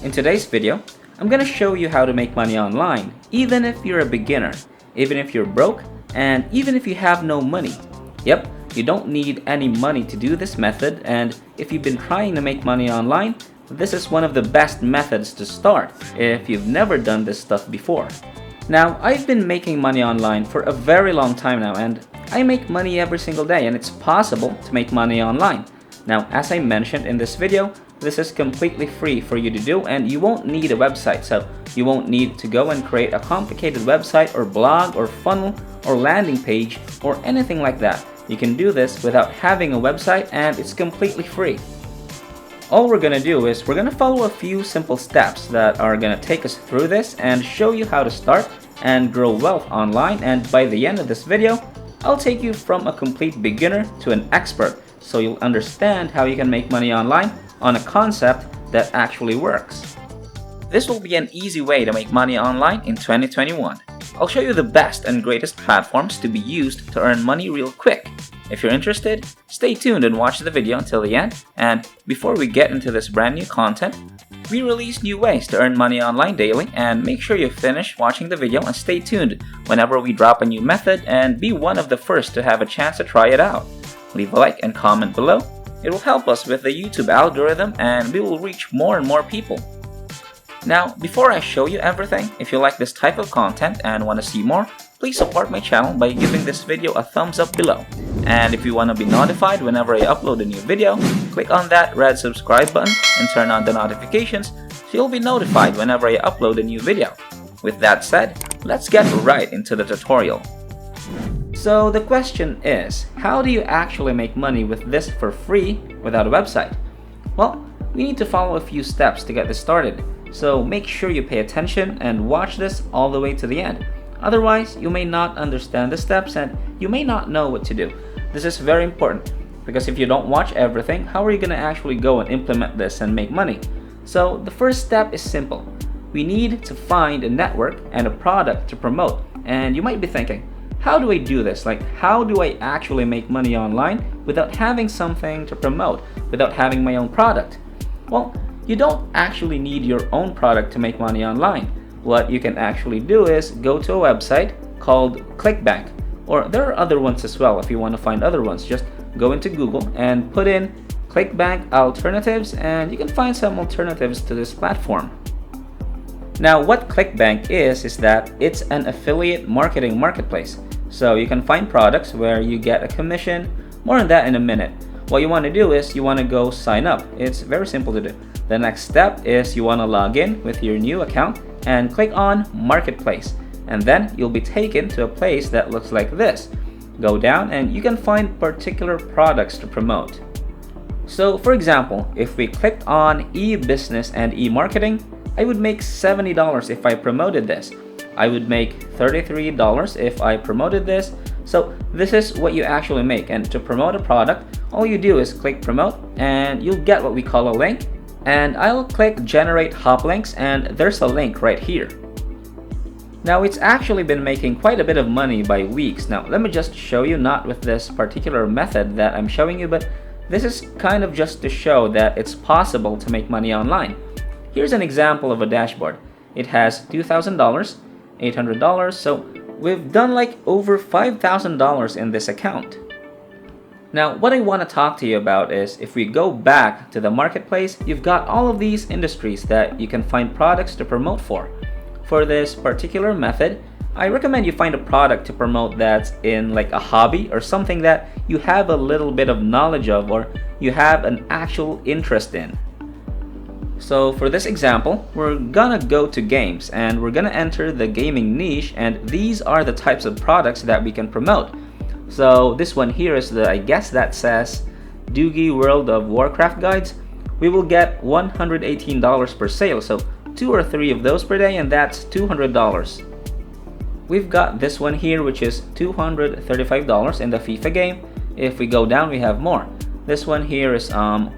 In today's video, I'm gonna show you how to make money online, even if you're a beginner, even if you're broke, and even if you have no money. Yep, you don't need any money to do this method, and if you've been trying to make money online, this is one of the best methods to start if you've never done this stuff before. Now, I've been making money online for a very long time now, and I make money every single day, and it's possible to make money online. Now, as I mentioned in this video, this is completely free for you to do, and you won't need a website, so you won't need to go and create a complicated website or blog or funnel or landing page or anything like that. You can do this without having a website, and it's completely free. All we're gonna do is we're gonna follow a few simple steps that are gonna take us through this and show you how to start and grow wealth online, and by the end of this video, I'll take you from a complete beginner to an expert, so you'll understand how you can make money online on a concept that actually works. This will be an easy way to make money online in 2021. I'll show you the best and greatest platforms to be used to earn money real quick. If you're interested, stay tuned and watch the video until the end. And before we get into this brand new content, we release new ways to earn money online daily, and make sure you finish watching the video and stay tuned whenever we drop a new method and be one of the first to have a chance to try it out. Leave a like and comment below. It will help us with the YouTube algorithm, and we will reach more and more people. Now, before I show you everything, if you like this type of content and want to see more, please support my channel by giving this video a thumbs up below. And if you want to be notified whenever I upload a new video, click on that red subscribe button and turn on the notifications so you'll be notified whenever I upload a new video. With that said, let's get right into the tutorial. So the question is, how do you actually make money with this for free without a website? Well, we need to follow a few steps to get this started, so make sure you pay attention and watch this all the way to the end. Otherwise, you may not understand the steps and you may not know what to do. This is very important, because if you don't watch everything, how are you going to actually go and implement this and make money? So the first step is simple. We need to find a network and a product to promote. And you might be thinking, how do I do this? Like, how do I actually make money online without having something to promote, without having my own product? Well, you don't actually need your own product to make money online. What you can actually do is go to a website called Clickbank, or there are other ones as well. If you want to find other ones, just go into Google and put in Clickbank alternatives, and you can find some alternatives to this platform. Now, what Clickbank is that it's an affiliate marketing marketplace. So you can find products where you get a commission. More on that in a minute. What you want to do is you want to go sign up. It's very simple to do. The next step is you want to log in with your new account and click on Marketplace. And then you'll be taken to a place that looks like this. Go down and you can find particular products to promote. So for example, if we clicked on e-business and e-marketing, I would make $70 if I promoted this. I would make $33 if I promoted this. So this is what you actually make, and to promote a product, all you do is click promote and you'll get what we call a link, and I'll click generate hop links, and there's a link right here. Now, it's actually been making quite a bit of money by weeks. Now let me just show you, not with this particular method that I'm showing you, but this is kind of just to show that it's possible to make money online. Here's an example of a dashboard. It has $2,000, $800, so we've done like over $5,000 in this account. Now, what I want to talk to you about is, if we go back to the marketplace, you've got all of these industries that you can find products to promote for. For this particular method, I recommend you find a product to promote that's in like a hobby or something that you have a little bit of knowledge of or you have an actual interest in. So for this example, we're gonna go to games and we're gonna enter the gaming niche, and these are the types of products that we can promote. So this one here is the, I guess that says Doogie World of Warcraft guides. We will get $118 per sale, so 2 or 3 of those per day, and that's $200. We've got this one here, which is $235 in the FIFA game. If we go down, we have more. This one here is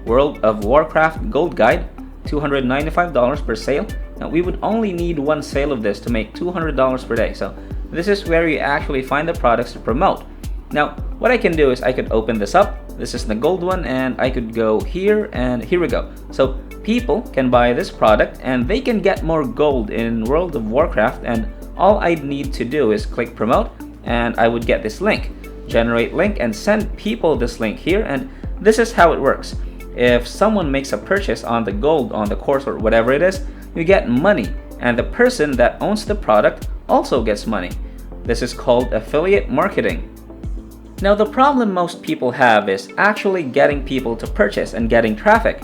World of Warcraft Gold Guide, $295 per sale. Now we would only need one sale of this to make $200 per day. So this is where you actually find the products to promote. Now what I can do is I could open this up. This is the gold one, and I could go here, and here we go. So People can buy this product and they can get more gold in World of Warcraft, and all I'd need to do is click promote and I would get this link. Generate link and send people this link here, and this is how it works. If someone makes a purchase on the gold on the course or whatever it is, you get money, and the person that owns the product also gets money. This is called affiliate marketing. Now the problem most people have is actually getting people to purchase and getting traffic.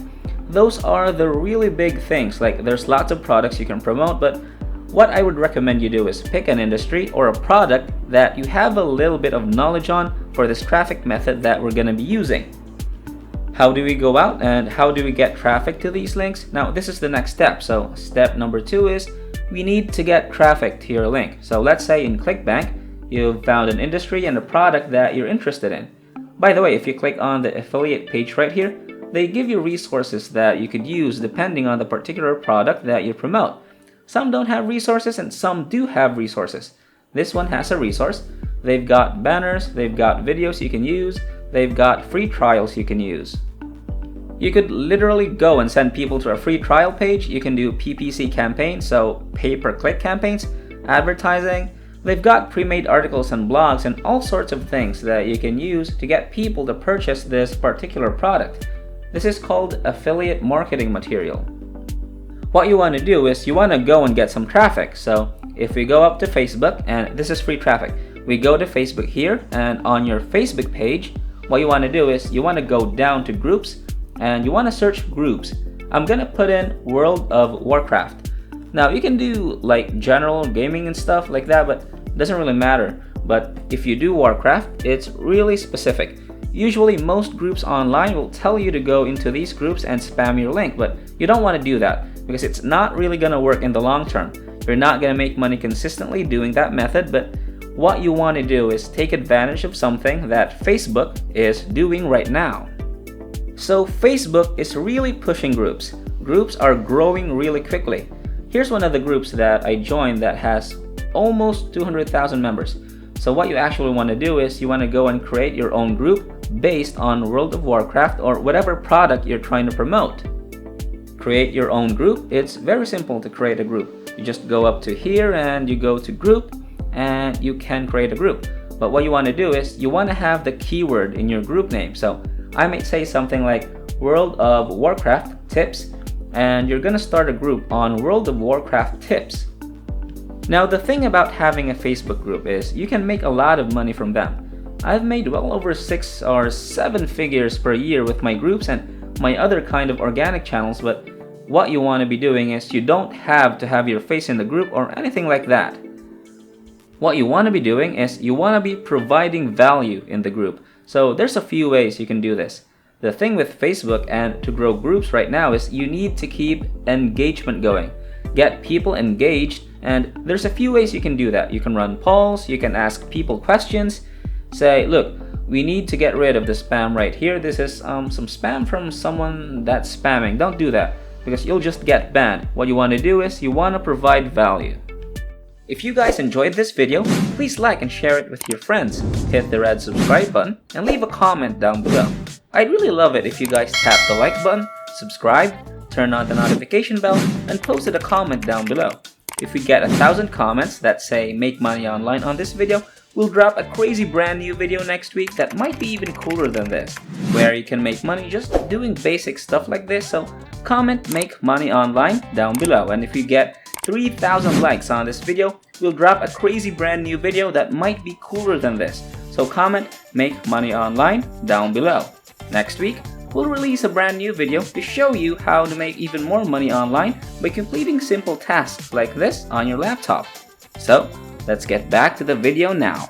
Those are the really big things. Like, there's lots of products you can promote, but what I would recommend you do is pick an industry or a product that you have a little bit of knowledge on for this traffic method that we're going to be using. How do we go out and how do we get traffic to these links? Now this is the next step. So step number 2 is we need to get traffic to your link. So let's say in Clickbank, you've found an industry and a product that you're interested in. By the way, if you click on the affiliate page right here, they give you resources that you could use depending on the particular product that you promote. Some don't have resources and some do have resources. This one has a resource. They've got banners, they've got videos you can use, they've got free trials you can use. You could literally go and send people to a free trial page. You can do PPC campaigns, so pay-per-click campaigns, advertising. They've got pre-made articles and blogs and all sorts of things that you can use to get people to purchase this particular product. This is called affiliate marketing material. What you want to do is you want to go and get some traffic. So if we go up to Facebook, and this is free traffic, we go to Facebook here, and on your Facebook page, what you want to do is you want to go down to groups and you want to search groups. I'm gonna put in World of Warcraft. Now you can do like general gaming and stuff like that, but it doesn't really matter. But if you do Warcraft, it's really specific. Usually most groups online will tell you to go into these groups and spam your link, but you don't want to do that because it's not really gonna work in the long term. You're not gonna make money consistently doing that method, but what you want to do is take advantage of something that Facebook is doing right now. So Facebook is really pushing groups. Groups are growing really quickly. Here's one of the groups that I joined that has almost 200,000 members. So what you actually want to do is you want to go and create your own group based on World of Warcraft or whatever product you're trying to promote. Create your own group. It's very simple to create a group. You just go up to here and you go to group and you can create a group. But what you want to do is you want to have the keyword in your group name. So I might say something like World of Warcraft tips, and you're gonna start a group on World of Warcraft tips. Now the thing about having a Facebook group is you can make a lot of money from them. I've made well over 6 or 7 figures per year with my groups and my other kind of organic channels, but what you want to be doing is you don't have to have your face in the group or anything like that. What you want to be doing is you want to be providing value in the group. So there's a few ways you can do this. The thing with Facebook and to grow groups right now is you need to keep engagement going. Get people engaged, and there's a few ways you can do that. You can run polls, you can ask people questions. Say, look, we need to get rid of the spam right here. This is some spam from someone that's spamming. Don't do that because you'll just get banned. What you want to do is you want to provide value. If you guys enjoyed this video, please like and share it with your friends. Hit the red subscribe button and leave a comment down below. I'd really love it if you guys tap the like button, subscribe, turn on the notification bell, and posted a comment down below. If we get 1,000 comments that say make money online on this video, we'll drop a crazy brand new video next week that might be even cooler than this, where you can make money just doing basic stuff like this. So comment make money online down below, and if you get 3,000 likes on this video, we'll drop a crazy brand new video that might be cooler than this. So comment make money online down below. Next week, we'll release a brand new video to show you how to make even more money online by completing simple tasks like this on your laptop. So let's get back to the video now.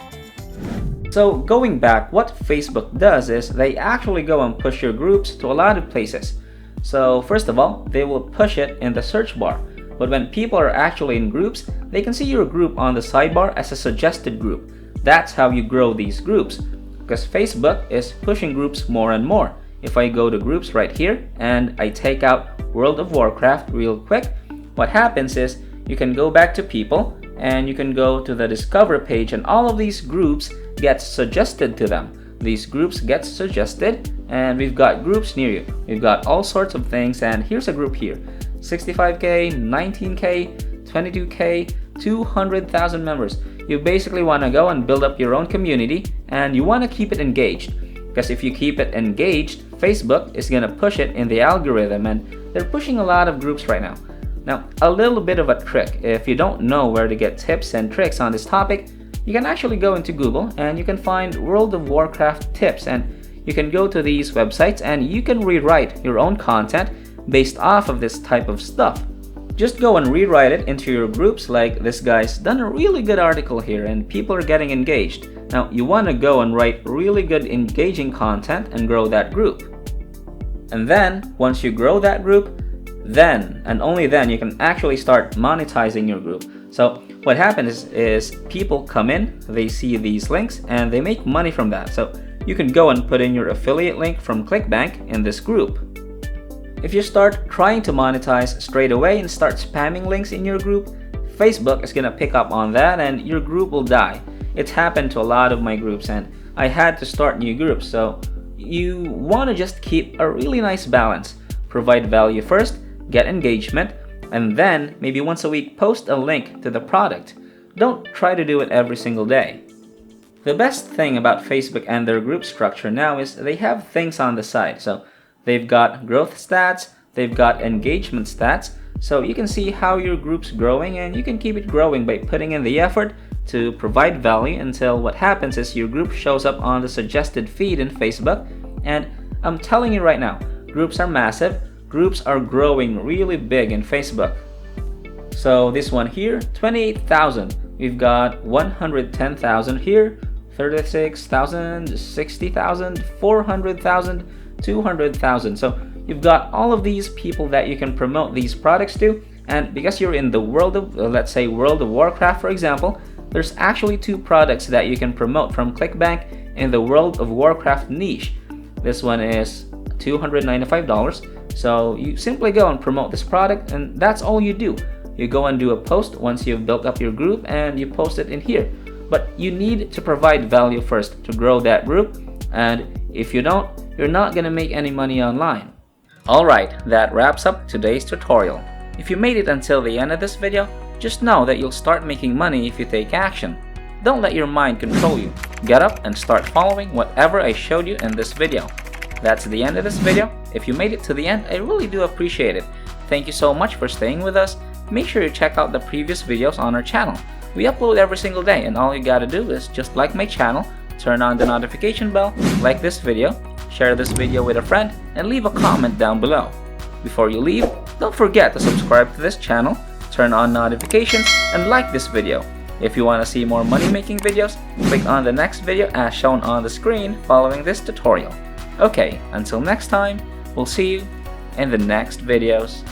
So going back, what Facebook does is they actually go and push your groups to a lot of places. So first of all, they will push it in the search bar. But when people are actually in groups, they can see your group on the sidebar as a suggested group. That's how you grow these groups, because Facebook is pushing groups more and more. If I go to groups right here and I take out World of Warcraft real quick, what happens is you can go back to people and you can go to the discover page, and all of these groups get suggested to them. these groups get suggested, and we've got groups near you. We've got all sorts of things, and here's a group here. 65K, 19K, 22K, 200,000 members. You basically want to go and build up your own community, and you want to keep it engaged. Because if you keep it engaged, Facebook is going to push it in the algorithm, and they're pushing a lot of groups right now. Now, a little bit of a trick. If you don't know where to get tips and tricks on this topic, you can actually go into Google and you can find World of Warcraft tips, and you can go to these websites and you can rewrite your own content based off of this type of stuff. Just go and rewrite it into your groups. Like this guy's done a really good article here and people are getting engaged. Now you want to go and write really good engaging content and grow that group. And then once you grow that group, then and only then you can actually start monetizing your group. So what happens is people come in, they see these links, and they make money from that. So you can go and put in your affiliate link from Clickbank in this group. If you start trying to monetize straight away and start spamming links in your group, Facebook is gonna pick up on that and your group will die. It's happened to a lot of my groups and I had to start new groups. So you wanna just keep a really nice balance. Provide value first, get engagement, and then maybe once a week post a link to the product. Don't try to do it every single day. The best thing about Facebook and their group structure now is they have things on the side. So they've got growth stats, they've got engagement stats, so you can see how your group's growing and you can keep it growing by putting in the effort to provide value until what happens is your group shows up on the suggested feed in Facebook. And I'm telling you right now, groups are massive. Groups are growing really big in Facebook. So this one here, 28,000. We've got 110,000 here, 36,000, 60,000, 400,000, 200,000. So you've got all of these people that you can promote these products to. And because you're in the world of, let's say World of Warcraft for example, there's actually 2 products that you can promote from Clickbank in the World of Warcraft niche. This one is $295. So you simply go and promote this product and that's all you do. You go and do a post once you've built up your group and you post it in here. But you need to provide value first to grow that group, and if you don't, you're not gonna make any money online. Alright, that wraps up today's tutorial. If you made it until the end of this video, just know that you'll start making money if you take action. Don't let your mind control you. Get up and start following whatever I showed you in this video. That's the end of this video. If you made it to the end, I really do appreciate it. Thank you so much for staying with us. Make sure you check out the previous videos on our channel. We upload every single day and all you gotta do is just like my channel, turn on the notification bell, like this video, share this video with a friend, and leave a comment down below. Before you leave, don't forget to subscribe to this channel, turn on notifications, and like this video. If you want to see more money making videos, click on the next video as shown on the screen following this tutorial. Okay, until next time, we'll see you in the next videos.